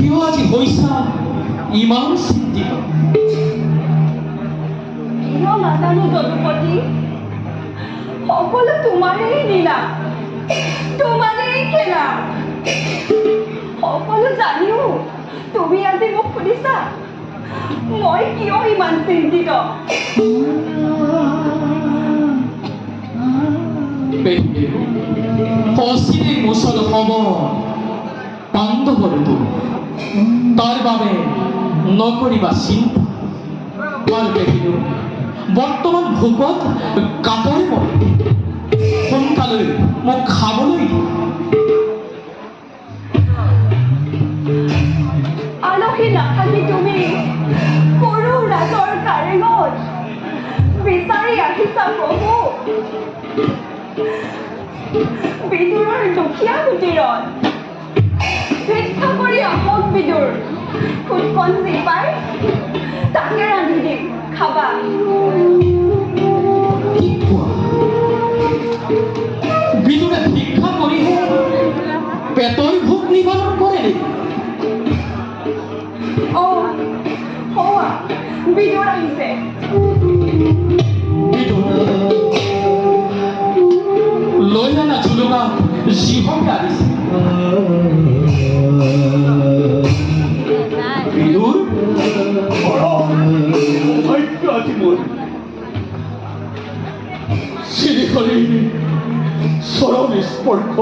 কিয় আজি হৈছা ইমান চিন্তিত? কিয় নাজানো যদুপতি, সকলো তোমাৰেই লীলা, তোমাৰেই খেলা। সকলো জানিও তুমি আজি মোক সুধিছা মই কিয় ইমান চিন্তিত। অচিরে মুসল হব পাণ্ডৱৰ দূৰ, তাৰ বাবে নকৰিবা চিন্তা। আৰু দেখিলো বৰ্তমান ভোকত কাপৰে মৰে, সোনকালে মোক খাবলৈ দিয়া। আলহী নাথাকি তুমি সৰু ৰাজৰ কাৰেঙত বিচাৰি আহিছা প্ৰভু, বিদুৰৰ দুখীয়া কুটিৰত। ভিক্ষা কৰি আহক বিদুৰ, খুদকণ যি পাই তাকে ৰান্ধি দিম, খাবা। কি কোৱা? বিদুৰে ভিক্ষা কৰিহে পেটৰ ভোক নিবাৰণ কৰে নেকি? হোৱা বিদুৰ আহিছে। লৈ আনা জুলুকা যিহকে আনিছে। বিদুৰ আজি মোৰ শ্ৰীহৰি চৰণ স্পৰ্শ